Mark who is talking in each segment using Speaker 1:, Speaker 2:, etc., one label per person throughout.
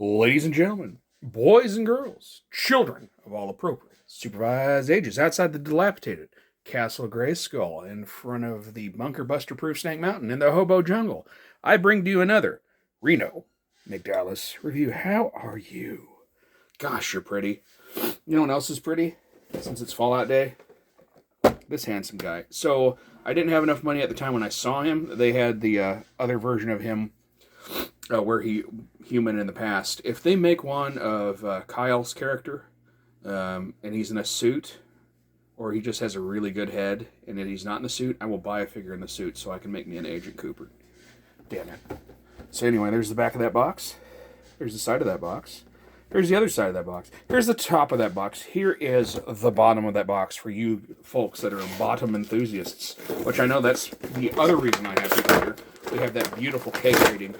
Speaker 1: Ladies and gentlemen, boys and girls, children of all appropriate supervised ages, outside the dilapidated Castle Grayskull, in front of the bunker buster proof Snake Mountain in the Hobo Jungle, I bring to you another Reno McDallas review. How are you? Gosh, you're pretty. You know what else is pretty? Since it's Fallout Day? This handsome guy. So, I didn't have enough money at the time when I saw him. They had the other version of him where he human in the past. If they make one of Kyle's character, and he's in a suit, or he just has a really good head, and then he's not in the suit, I will buy a figure in the suit so I can make me an Agent Cooper. Damn it. So anyway, there's the back of that box. There's the side of that box. Here's the other side of that box. Here's the top of that box. Here is the bottom of that box for you folks that are bottom enthusiasts, which I know that's the other reason I have you here. We have that beautiful cake rating,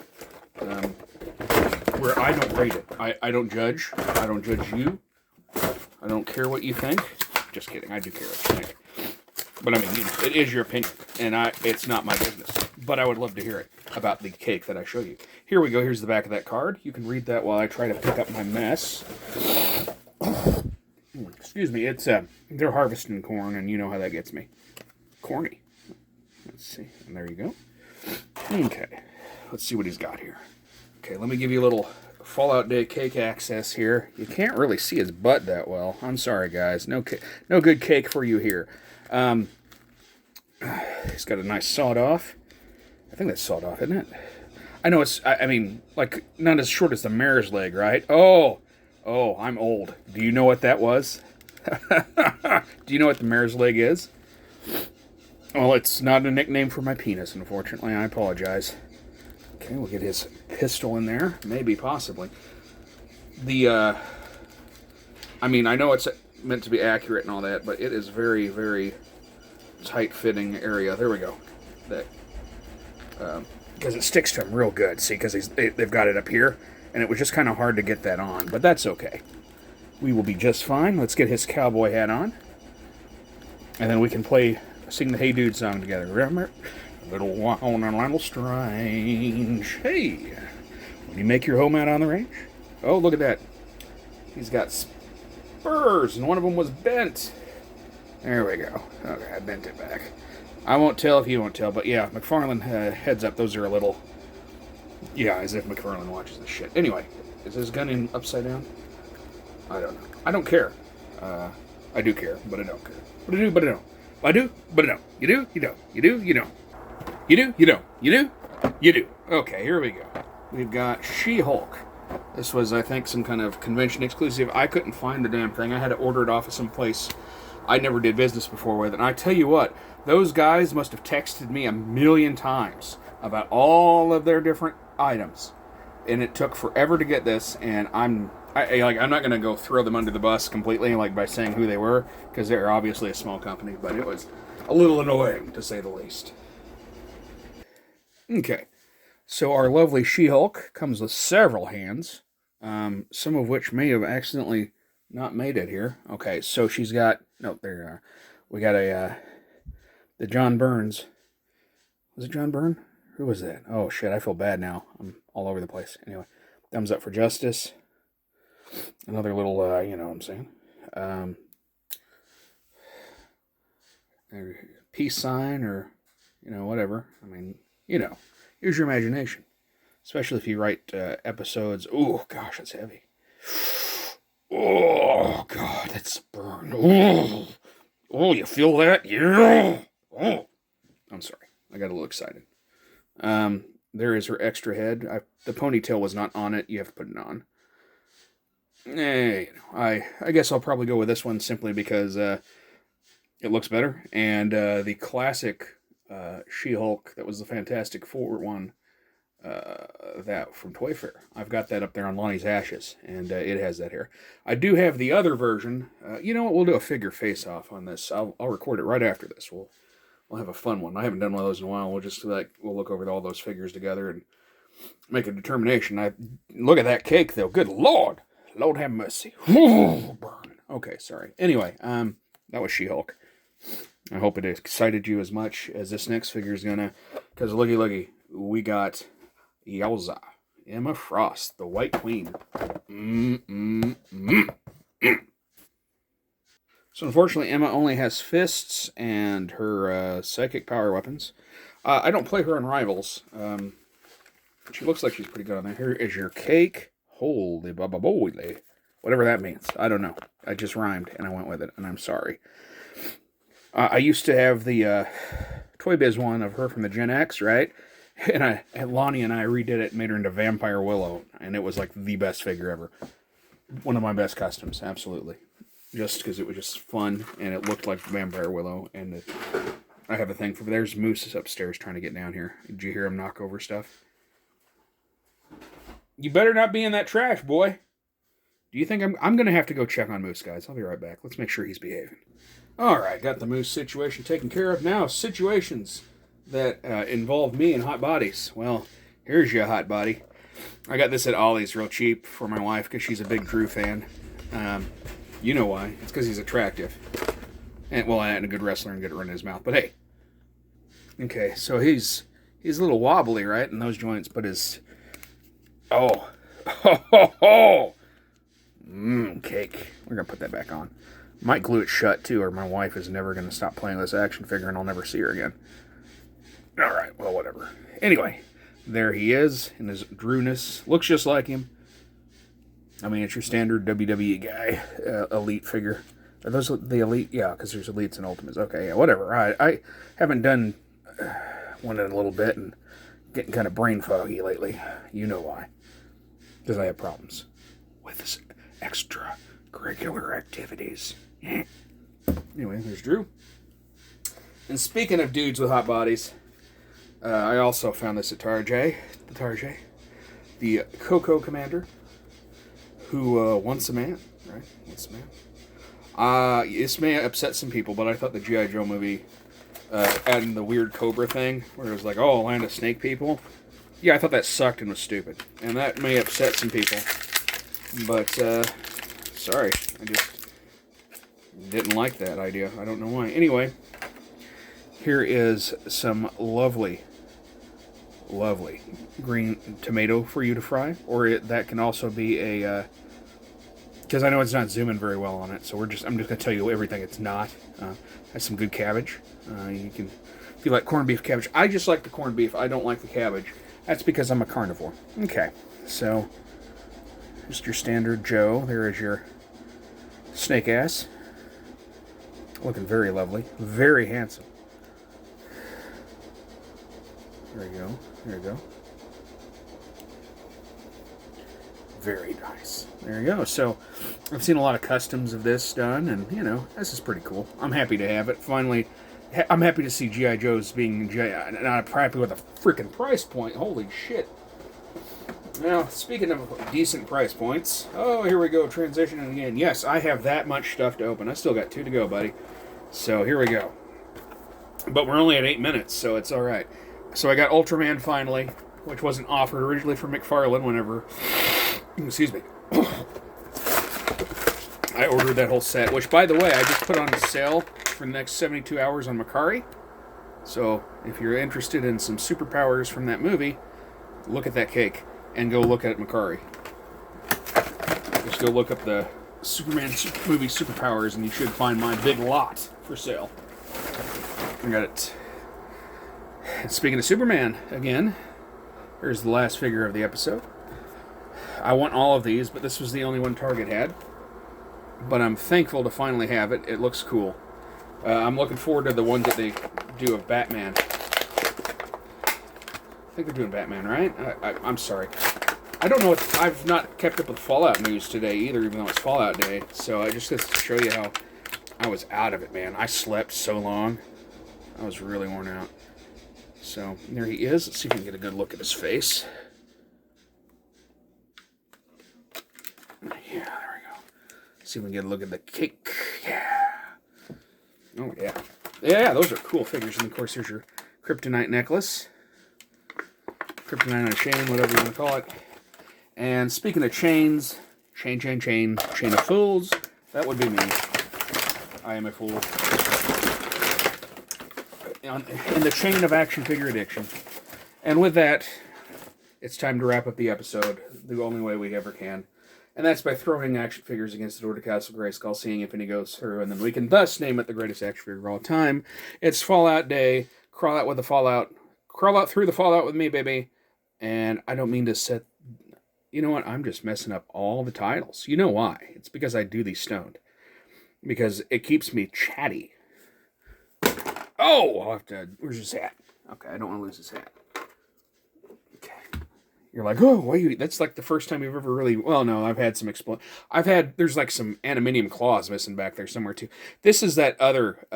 Speaker 1: where I don't rate it. I don't judge. I don't judge you. I don't care what you think. Just kidding. I do care what you think. But I mean, you know, it is your opinion, and it's not my business. But I would love to hear it about the cake that I show you. Here we go. Here's the back of that card. You can read that while I try to pick up my mess. Excuse me. It's they're harvesting corn, and you know how that gets me. Corny. Let's see. And there you go. Okay. Let's see what he's got here. Okay, let me give you a little Fallout Day cake access here. You can't really see his butt that well. I'm sorry, guys. No good cake for you here. He's got a nice sawed off. I think that's sawed off, isn't it? I know it's, I mean, like, not as short as the mare's leg, right? Oh, I'm old. Do you know what that was? Do you know what the mare's leg is? Well, it's not a nickname for my penis, unfortunately. I apologize. Okay, we'll get his pistol in there. Maybe, possibly. I mean, I know it's meant to be accurate and all that, but it is very, very tight-fitting area. There we go. That, because it sticks to him real good. See, because they've got it up here, and it was just kind of hard to get that on, but that's okay. We will be just fine. Let's get his cowboy hat on, and then we can sing the Hey Dude song together. Remember? Little wild and little strange. Hey, when you make your home out on the range. Oh, look at that. He's got spurs, and one of them was bent. There we go. Okay, I bent it back. I won't tell if you won't tell, but yeah, McFarlane, heads up, those are a little... Yeah, as if McFarlane watches this shit. Anyway, is his gun in upside down? I don't know. I don't care. I do care, but I don't care. But I do, but I don't. I do, but I don't. You do, you don't. You do, you don't. You do, you don't. You do, you do. Okay, here we go. We've got She-Hulk. This was, I think, some kind of convention exclusive. I couldn't find the damn thing. I had to order it off of some place I never did business before with. And I tell you what, those guys must have texted me 1,000,000 times about all of their different items. And it took forever to get this, and I'm not going to go throw them under the bus completely, like by saying who they were, because they're obviously a small company, but it was a little annoying, to say the least. Okay, so our lovely She-Hulk comes with several hands, some of which may have accidentally not made it here. Okay, so she's got, no, there you are. We got the John Burns. Was it John Byrne? Who was that? Oh shit, I feel bad now. I'm all over the place. Anyway, thumbs up for justice. Another little, you know what I'm saying. Peace sign, or, you know, whatever. I mean, you know, use your imagination. Especially if you write episodes. Oh, gosh, that's heavy. Oh, God, that's burn. Oh, you feel that? Yeah. Oh. I'm sorry. I got a little excited. There is her extra head. The ponytail was not on it. You have to put it on. You know, I guess I'll probably go with this one simply because it looks better. And the classic She-Hulk, that was the Fantastic Four one, that from Toy Fair. I've got that up there on Lonnie's Ashes, and it has that here. I do have the other version. You know what? We'll do a figure face-off on this. I'll record it right after this. We'll have a fun one. I haven't done one of those in a while. We'll look over all those figures together and make a determination. Look at that cake, though. Good Lord. Lord have mercy. Burn. Okay, sorry. Anyway, that was She-Hulk. I hope it excited you as much as this next figure is gonna, because looky, we got Yowza. Emma Frost, the White Queen. So unfortunately, Emma only has fists and her psychic power weapons. I don't play her in Rivals. She looks like she's pretty good on there. Here is your cake. Holy baba boily. Whatever that means. I don't know. I just rhymed and I went with it, and I'm sorry. I used to have the Toy Biz one of her from the Gen X, right? And Lonnie and I redid it and made her into Vampire Willow, and it was like the best figure ever. One of my best customs, absolutely. Just because it was just fun, and it looked like Vampire Willow, and I have a thing for... There's Moose upstairs trying to get down here. Did you hear him knock over stuff? You better not be in that trash, boy. Do you think I'm going to have to go check on Moose, guys? I'll be right back. Let's make sure he's behaving. Alright, got the Moose situation taken care of. Now, situations that involve me and hot bodies. Well, here's your hot body. I got this at Ollie's real cheap for my wife because she's a big Drew fan. You know why. It's because he's attractive. And, well, and a good wrestler and good run in his mouth. But hey. Okay, so he's a little wobbly, right, in those joints, but his... Oh. Ho, ho, ho! Cake. We're going to put that back on. Might glue it shut, too, or my wife is never going to stop playing this action figure and I'll never see her again. Alright, well, whatever. Anyway, there he is in his Drewness. Looks just like him. I mean, it's your standard WWE guy, elite figure. Are those the elite? Yeah, because there's elites and ultimates. Okay, yeah, whatever. I haven't done one in a little bit and getting kind of brain foggy lately. You know why. Because I have problems with this extracurricular activities. Anyway, there's Drew. And speaking of dudes with hot bodies, I also found this at Tarjay, the Coco Commander, who wants a man, right? Wants a man. This may upset some people, but I thought the G.I. Joe movie, adding the weird Cobra thing, where it was like, oh, land of snake people. Yeah, I thought that sucked and was stupid. And that may upset some people. But, sorry. I just didn't like that idea. I don't know why. Anyway, here is some lovely green tomato for you to fry. Or that can also be a... because I know it's not zooming very well on it, so I'm just going to tell you everything it's not. Has some good cabbage. You can, if you like corned beef cabbage. I just like the corned beef. I don't like the cabbage. That's because I'm a carnivore. Okay, so just your standard Joe. There is your snake ass. Looking very lovely. Very handsome. There you go. There you go. Very nice. There you go. So, I've seen a lot of customs of this done, and, you know, this is pretty cool. I'm happy to have it. Finally, I'm happy to see G.I. Joe's being not happy with a freaking price point. Holy shit. Now, speaking of decent price points, oh, here we go, transitioning again. Yes, I have that much stuff to open. I still got 2 to go, buddy. So, here we go. But we're only at 8 minutes, so it's alright. So, I got Ultraman finally, which wasn't offered originally from McFarlane whenever... Excuse me. I ordered that whole set, which, by the way, I just put on sale for the next 72 hours on Macari. So, if you're interested in some superpowers from that movie, look at that cake and go look at Macari. Just go look up the Superman movie superpowers and you should find my big lot for sale. I got it. And speaking of Superman, again, here's the last figure of the episode. I want all of these, but this was the only one Target had. But I'm thankful to finally have it. It looks cool. I'm looking forward to the ones that they do of Batman. I think they're doing Batman, right? I'm sorry. I don't know. I've not kept up with Fallout news today either, even though it's Fallout Day. So I just got to show you how I was out of it, man. I slept so long. I was really worn out. So there he is. Let's see if we can get a good look at his face. Yeah, there we go. See if we can get a look at the cake. Yeah. Oh, yeah. Yeah, those are cool figures. And, of course, there's your Kryptonite necklace. Kryptonite on a chain, whatever you want to call it. And speaking of chains, chain of fools, that would be me. I am a fool. In the chain of action figure addiction. And with that, it's time to wrap up the episode the only way we ever can. And that's by throwing action figures against the door to Castle Grayskull, seeing if any goes through, and then we can thus name it the greatest action figure of all time. It's Fallout Day. Crawl out with the Fallout. Crawl out through the Fallout with me, baby. And I don't mean to set... You know what? I'm just messing up all the titles. You know why? It's because I do these stoned. Because it keeps me chatty. Oh! I'll have to... Where's his hat? Okay, I don't want to lose his hat. You're like, oh, wait, that's like the first time you've ever really... Well, no, I've had some there's like some aluminium claws missing back there somewhere, too. This is that other...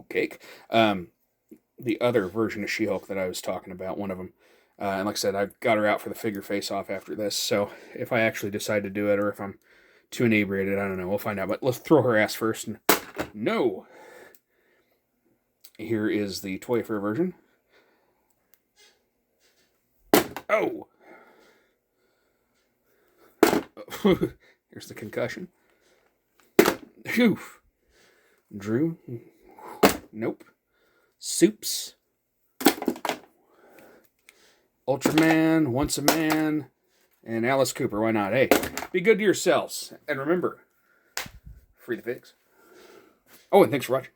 Speaker 1: cake. The other version of She-Hulk that I was talking about, one of them. And like I said, I've got her out for the figure face-off after this, so if I actually decide to do it, or if I'm too inebriated, I don't know, we'll find out. But let's throw her ass first. And no! Here is the Toy Fair version. Oh! Here's the concussion. Phew. Drew. Nope. Soups. Ultraman, Once a Man, and Alice Cooper. Why not? Hey, be good to yourselves. And remember, free the figs. Oh, and thanks for watching.